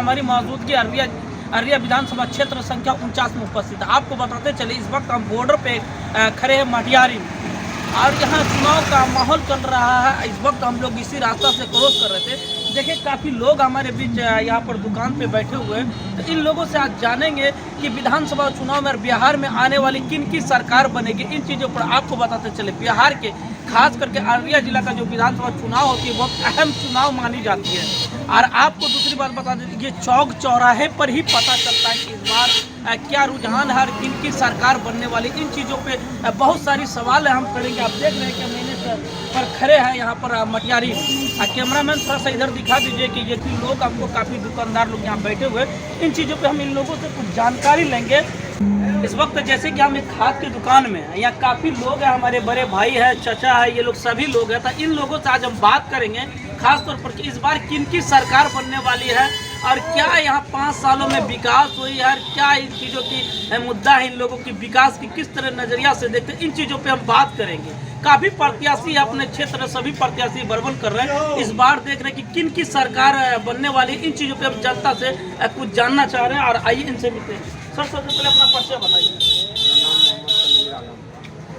हमारी मौजूदगी अररिया विधानसभा क्षेत्र संख्या 49 में उपस्थित है। आपको बताते चले इस वक्त हम बॉर्डर पे खड़े हैं मटियारी में, और यहाँ चुनाव का माहौल चल रहा है। इस वक्त हम लोग इसी रास्ता से क्रॉस कर रहे थे, देखिए काफ़ी लोग हमारे बीच यहाँ पर दुकान पे बैठे हुए हैं। तो इन लोगों से आज जानेंगे कि विधानसभा चुनाव में बिहार में आने वाली किन की सरकार बनेगी। इन चीज़ों पर आपको बताते चले बिहार के खास करके अररिया जिला का जो विधानसभा चुनाव होती है बहुत अहम चुनाव मानी जाती है। और आपको दूसरी बात बता दें, ये चौक चौराहे पर ही पता चलता है कि इस बार क्या रुझान है, किन की सरकार बनने वाली। इन चीज़ों पे बहुत सारी सवाल है हम करेंगे। आप देख रहे हैं कि महीने पर खड़े हैं यहाँ पर मटियारी। कैमरामैन थोड़ा सा इधर दिखा दीजिए कि ये लोग आपको काफ़ी दुकानदार लोग यहाँ बैठे हुए। इन चीज़ों पे हम इन लोगों से कुछ जानकारी लेंगे। इस वक्त जैसे कि हम एक खाद की दुकान में हैं, यहाँ काफ़ी लोग हैं, हमारे बड़े भाई है, चचा है, ये लोग सभी लोग हैं। तो इन लोगों से आज हम बात करेंगे खास तौर पर कि इस बार किन की सरकार बनने वाली है और क्या यहाँ 5 सालों में विकास हुई है, और क्या इन चीज़ों की मुद्दा है, इन लोगों की विकास की किस तरह नज़रिया से देखते हैं। इन चीज़ों पे हम बात करेंगे। काफ़ी प्रत्याशी अपने क्षेत्र सभी प्रत्याशी बरबल कर रहे हैं। इस बार देख रहे हैं कि किन की सरकार बनने वाली। इन चीज़ों पे हम जनता से कुछ जानना चाह रहे हैं और आइए इनसे मिलते हैं। सर सबसे पहले अपना परिचय बताइए।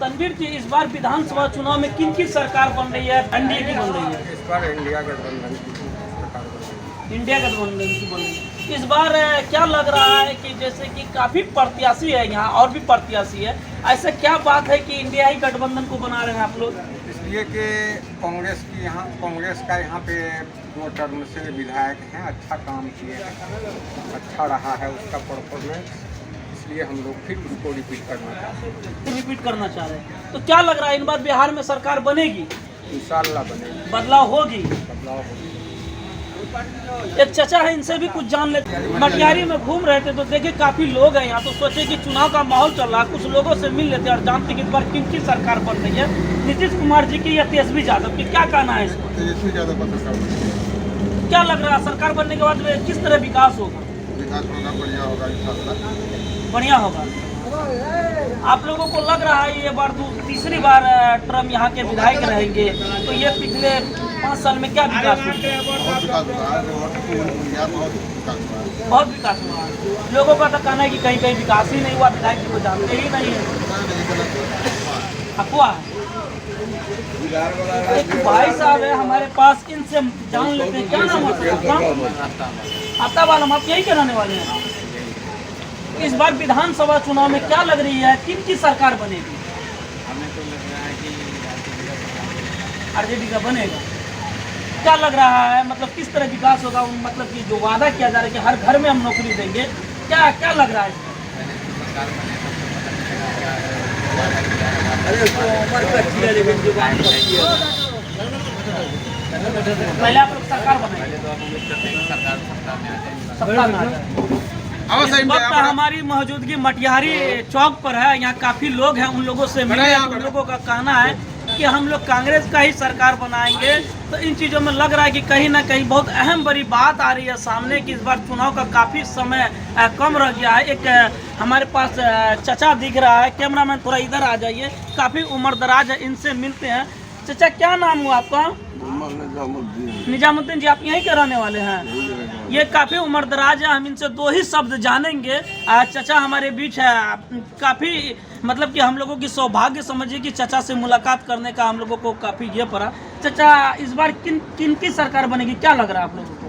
तनवीर जी, इस बार विधानसभा चुनाव में किन की सरकार बन रही है, एनडीए की बन रही है? इस बार इंडिया गठबंधन की सरकार बन रही है। इंडिया गठबंधन की बन रही है। इस बार क्या लग रहा है कि जैसे कि काफ़ी प्रत्याशी है यहाँ और भी प्रत्याशी है, ऐसा क्या बात है कि इंडिया ही गठबंधन को बना रहे हैं आप लोग? इसलिए कि कांग्रेस का यहाँ पे 2 टर्म से विधायक हैं, अच्छा काम किए हैं, अच्छा रहा है उसका परफॉर्मेंस, इसलिए हम लोग फिर उसको रिपीट करना चाहते हैं। रिपीट करना चाह रहे हैं। तो क्या लग रहा है इन बार बिहार में सरकार बनेगी? इंशाल्लाह बनेगी, बदलाव होगी। बदलाव होगी। एक चचा है, इनसे भी कुछ जान लेते हैं। मटियारी में घूम रहे थे तो देखे काफी लोग हैं यहाँ, तो सोचे कि चुनाव का माहौल चल रहा है, कुछ लोगों से मिल लेते हैं और जानते कि इस बार किन की सरकार बन रही है, नीतीश कुमार जी की या तेजस्वी यादव की। क्या कहना है इसको? तेजस्वी यादव का सरकार बनेगी। क्या लग रहा है सरकार बनने के बाद में किस तरह विकास होगा? विकास होगा, बढ़िया होगा, इंशाल्लाह बढ़िया होगा। आप लोगों को लग रहा है ये बार तीसरी बार ट्रम्प यहाँ के विधायक रहेंगे, तो ये पिछले 5 साल में क्या विकास हुआ? बहुत विकास हुआ। लोगों का तो कहना है कि कहीं कहीं विकास ही नहीं हुआ, विधायक जी को जानते ही नहीं है, अफवाह है। एक भाई साहब है हमारे पास, इनसे जान लेते हैं। क्या नाम है आता वाला? हम आप यही कराने वाले हैं। इस बार विधानसभा चुनाव में क्या लग रही है, किन की सरकार बनेगी? हमें तो लग रहा है कि आरजेडी का बनेगा। क्या लग रहा है, मतलब किस तरह विकास होगा? मतलब कि जो वादा किया जा रहा है कि हर घर में हम नौकरी देंगे, क्या क्या लग रहा है? पहले आप लोग सरकार बनाएंगे, सत्ता में आ जाए। इस वक्त हमारी मौजूदगी मटियारी चौक पर है, यहाँ काफी लोग हैं, उन लोगों से मिले। उन लोगों का कहना है कि हम लोग कांग्रेस का ही सरकार बनाएंगे। तो इन चीज़ों में लग रहा है कि कहीं ना कहीं बहुत अहम बड़ी बात आ रही है सामने कि इस बार चुनाव का काफ़ी समय कम रह गया है। एक हमारे पास चचा दिख रहा है, कैमरामैन थोड़ा इधर आ जाइए, काफ़ी उम्रदराज है, इनसे मिलते हैं। चचा क्या नाम हुआ आपका? निजामुद्दीन जी, आप यहीं के रहने वाले हैं? ये काफ़ी उम्रदराज है, हम इनसे 2 ही शब्द जानेंगे। चचा हमारे बीच है, काफ़ी मतलब कि हम लोगों की सौभाग्य समझिए कि चचा से मुलाकात करने का हम लोगों को काफ़ी ये पड़ा। चचा इस बार किन की सरकार बनेगी, क्या लग रहा है आप लोगों को?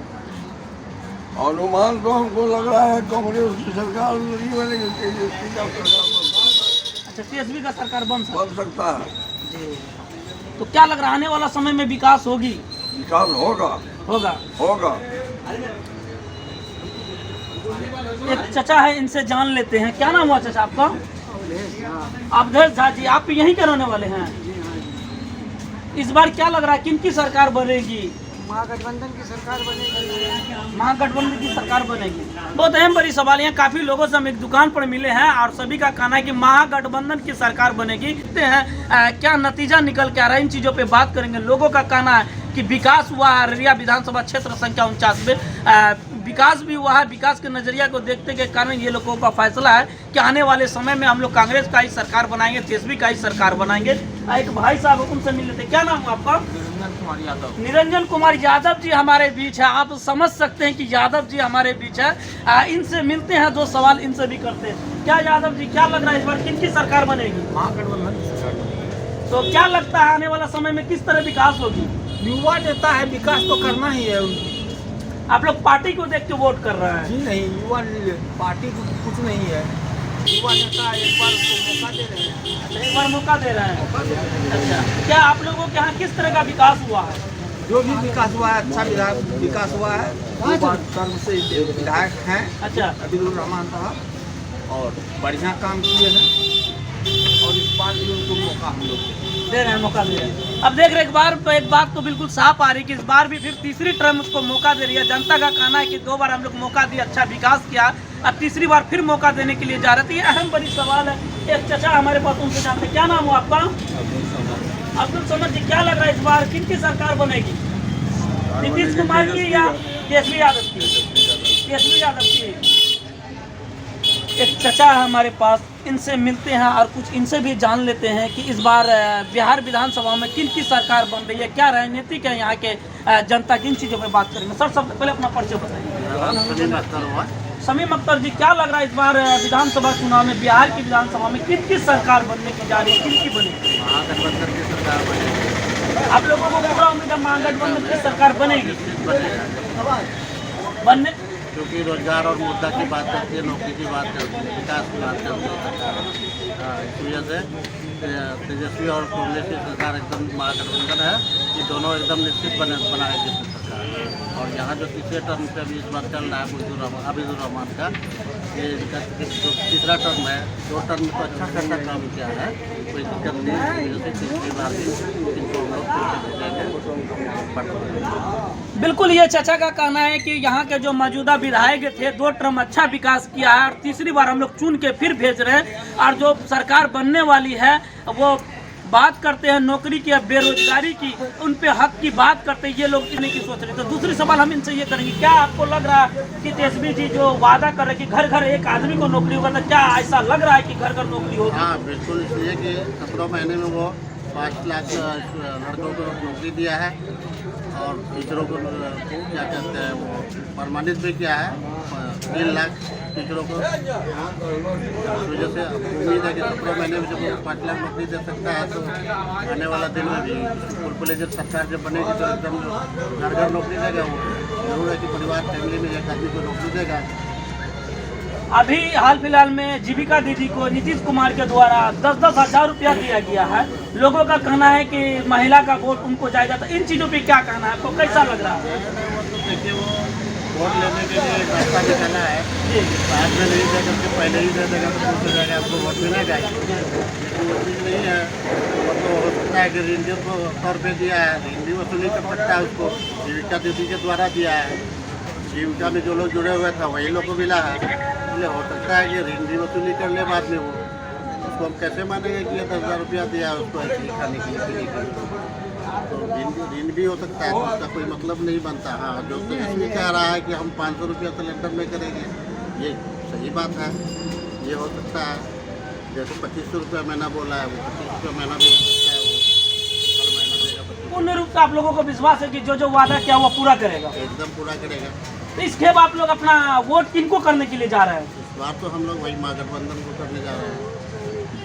अनुमान तो हमको लग रहा है कांग्रेस की सरकार नहीं बनेगी, तेजस्वी का सरकार अच्छा, तेजस्वी का सरकार बन सकता है जी। तो क्या लग रहा है आने वाला समय में विकास होगी? विकास होगा होगा होगा। एक चचा है, इनसे जान लेते हैं। क्या नाम हुआ चचा आपका? अवधेश झा जी, आप यहीं के रहने वाले हैं? इस बार क्या लग रहा है किन की सरकार बनेगी? महागठबंधन की सरकार बनेगी। महागठबंधन की सरकार बनेगी। बहुत अहम बड़ी सवाल है। काफी लोगों से हम एक दुकान पर मिले हैं और सभी का कहना है कि महागठबंधन की सरकार बनेगी। देखते हैं क्या नतीजा निकल के आ रहा है, इन चीजों पे बात करेंगे। लोगों का कहना है कि विकास हुआ है अररिया विधानसभा क्षेत्र संख्या 49 में। विकास भी हुआ है। विकास के नजरिया को देखते के कारण ये लोगों का फैसला है कि आने वाले समय में हम लोग कांग्रेस का ही सरकार बनाएंगे, तेजस्वी का ही सरकार बनाएंगे। एक भाई साहब उनसे मिल लेते, क्या नाम है आपका? निरंजन कुमार यादव जी हमारे बीच है। आप समझ सकते हैं कि यादव जी हमारे बीच है। इनसे मिलते हैं, दो सवाल इनसे भी करते हैं। क्या यादव जी, क्या लग रहा है इस बार किनकी सरकार बनेगी? महागठबंधन की सरकार बनेगी। तो क्या लगता है आने वाला समय में किस तरह विकास होगी? युवा नेता है, विकास तो करना ही है। आप लोग पार्टी को देख के वोट कर रहे हैं? जी नहीं, युवा पार्टी को कुछ नहीं है। युवा नेता एक बार उसको मौका दे रहे हैं। एक बार मौका दे रहे हैं। अच्छा, क्या आप लोगों के यहाँ किस तरह का विकास हुआ है? जो भी विकास हुआ है अच्छा विकास हुआ है। 2 बार टर्म से विधायक हैं अच्छा, अब्दुल रहमान साहब, और बढ़िया काम किए हैं, और इस बार भी उनको मौका हम लोग दे रहे हैं, मौका दे रहे हैं। अब देख रहे एक बात तो बिल्कुल साफ आ रही कि इस बार भी फिर तीसरी टर्म उसको मौका दे रही है। जनता का कहना है कि 2 बार हम लोग मौका दिए, अच्छा विकास किया, अब तीसरी बार फिर मौका देने के लिए जा रहे थे। ये अहम बड़ी सवाल है। एक चचा हमारे पास, उनसे जानते हैं। क्या नाम हो आपका? अब्दुल समद जी, क्या लग रहा है इस बार किनकी सरकार बनेगी? नीतीश कुमार की या तेजस्वी यादव की? तेजस्वी यादव की। एक चचा है हमारे पास, इनसे मिलते हैं और कुछ इनसे भी जान लेते हैं कि इस बार बिहार विधानसभा में किनकी सरकार बन रही है, क्या राजनीतिक है यहाँ के जनता की। इन चीज़ों पर बात करेंगे। सर, सबसे पहले अपना परिचय बताइए। समीम अख्तर जी, क्या लग रहा है इस बार विधानसभा चुनाव में बिहार की विधानसभा में किनकी सरकार बनने की जा रही है, किनकी बनेगी? महागठबंधन की सरकार बनेगी। आप लोगों को पूरा उम्मीद है महागठबंधन की सरकार बनेगी? बनने क्योंकि रोजगार और मुद्दा की बात करती है, नौकरी की बात करती है, विकास की बात करती है सरकार। इस वजह से तेजस्वी और कांग्रेस की सरकार एकदम महागठबंधन है। ये दोनों एकदम निश्चित बनाएगी सरकार। और यहाँ जो तीसरे टर्म से अभी इस बार चल रहा है अब्दुल रहमान का, ये जो तीसरा टर्म है, 2 टर्म में तो अच्छा खासा काम किया है, कोई दिक्कत नहीं है। जैसे तीसरी बार भी इनको हम लोग भेजेंगे। बिल्कुल, ये चचा का कहना है कि यहाँ के जो मौजूदा विधायक थे 2 टर्म अच्छा विकास किया है और तीसरी बार हम लोग चुन के फिर भेज रहे हैं। और जो सरकार बनने वाली है वो बात करते हैं नौकरी की, बेरोजगारी की, उन पे हक की बात करते हैं। ये लोग इतने की सोच रहे। तो दूसरी सवाल हम इनसे ये करेंगे, क्या आपको लग रहा है कि तेजस्वी जी जो वादा कर रहे कि घर घर एक आदमी को नौकरी होगा, तो क्या ऐसा लग रहा है कि घर घर नौकरी होगी? हाँ बिल्कुल, इसलिए कि 17 महीने में वो 5 लाख लड़कों को नौकरी दिया है और टीचरों को क्या कहते हैं वो परमानेंट भी किया है 3 लाख टीचरों को। इस वजह से उम्मीद है कि 17 महीने में जब वो 5 लाख नौकरी दे सकता है तो आने वाला दिन में भी फुल प्लेजर सरकार जब बनेगी तो एकदम घर घर नौकरी देगा। वो जरूर है कि परिवार फैमिली में एक आदमी को नौकरी देगा। अभी हाल फिलहाल में जीविका दीदी को नीतीश कुमार के द्वारा 10-10 हज़ार रुपया दिया गया है। लोगों का कहना है कि महिला का वोट उनको जाएगा। तो इन चीज़ों पे क्या कहना है, आपको कैसा लग रहा है? देखिए, वो वोट लेने के लिए रास्ता निकाला है, बाद में नहीं दे करके पहले ही दे देगा तो पूछ जाएगा आपको वोट मिलेगा। लेकिन वो चीज़ नहीं है। वो तो हो सकता है कि ऋण को 100 रुपये दिया है, ऋण भी वसूली कर सकता है उसको, जीविका दीदी के द्वारा दिया है। जीविका में जो लोग जुड़े हुए थे वही लोग को मिला है, इसलिए हो सकता है कि ऋण भी वसूली कर ले बाद में। वो उसको हम कैसे मानेंगे कि ये 10,000 रुपया दिया है उसको ऐसे ही खाने के लिए, पीने के लिए? तो ऋण भी हो सकता है, तो उसका कोई मतलब नहीं बनता। हाँ, जो तेजस्वी कह रहा है कि हम 500 रुपया सिलेंडर में करेंगे, ये सही बात है, ये हो सकता है। जैसे 2500 रुपया महीना बोला है, वो 25 रुपया महीना भी हो सकता है, वो हर महीना देगा। पूर्ण रूप से आप लोगों को विश्वास है कि जो जो वादा किया वो पूरा करेगा? एकदम पूरा करेगा। तो इसके बाद आप लोग अपना वोट किनको करने के लिए जा रहे हैं? इस बार तो हम लोग वही महागठबंधन को करने जा रहे हैं।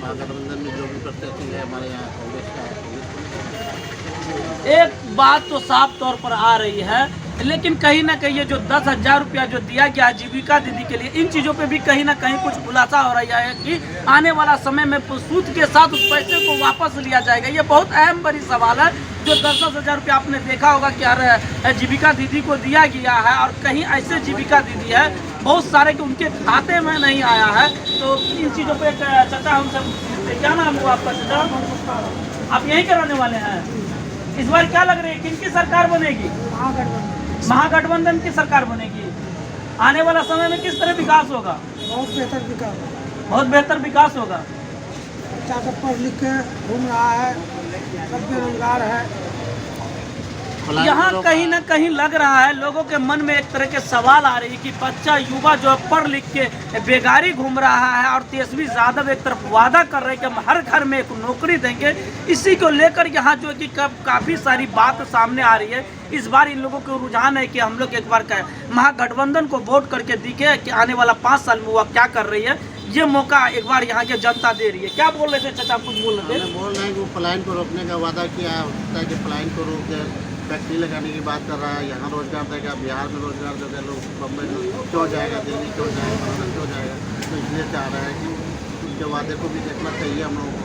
महागठबंधन में जो भी प्रत्याशी है हमारे यहाँ कांग्रेस का है, एक बात तो साफ तौर पर आ रही है, लेकिन कहीं ना कहीं ये जो 10,000 रुपया जो दिया गया जीविका दीदी के लिए, इन चीज़ों पे भी कहीं ना कहीं कुछ खुलासा हो रहा है कि आने वाला समय में सूद के साथ उस पैसे को वापस लिया जाएगा। ये बहुत अहम बड़ी सवाल है। जो 10-10 हज़ार रुपया आपने देखा होगा कि यार जीविका दीदी को दिया गया है और कहीं ऐसे जीविका दीदी है बहुत सारे कि उनके खाते में नहीं आया है। तो इन चीज़ों पे चर्चा हमसे, क्या नाम हुआ आपका चचा? आप यहीं के रहने वाले हैं? इस बार क्या लग रही है किनकी सरकार बनेगी? महागठबंधन की सरकार बनेगी। आने वाला समय में किस तरह विकास होगा? बहुत बेहतर विकास, बहुत बेहतर विकास होगा। बच्चा सब पढ़ लिख के घूम रहा है, सब बेरोजगार है। पलायन यहाँ को कहीं रोका। ना कहीं लग रहा है लोगों के मन में एक तरह के सवाल आ रही है कि बच्चा युवा जो है पढ़ लिख के बेगारी घूम रहा है और तेजस्वी यादव एक तरफ वादा कर रहे हैं कि हम हर घर में एक नौकरी देंगे। इसी को लेकर यहाँ जो है कि काफ़ी सारी बात सामने आ रही है। इस बार इन लोगों को रुझान है कि हम लोग एक बार महागठबंधन को वोट करके दिखे कि आने वाला 5 साल में वो क्या कर रही है। ये मौका एक बार यहाँ की जनता दे रही है। क्या बोल रहे थे चाचा, कुछ बोल रहे थे? हमने बोल रहे हैं कि वो पलायन को रोकने का वादा किया है, होता है कि पलायन को रोक दे, फैक्ट्री लगाने की बात कर रहा है, यहाँ रोजगार देगा, बिहार में रोजगार देगा, लोग बम्बई क्यों जाएगा, दिल्ली क्यों जाएगा, बंगाल क्यों जाएगा। तो इसलिए चाह रहा है कि उनके वादे को भी देखना चाहिए हम लोगों को।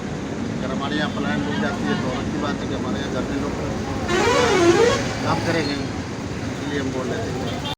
अगर हमारे यहाँ पलायन रुक जाती है तो अच्छी बात है कि हमारे यहाँ घर में लोग काम करेंगे, इसलिए हम बोल रहे थे।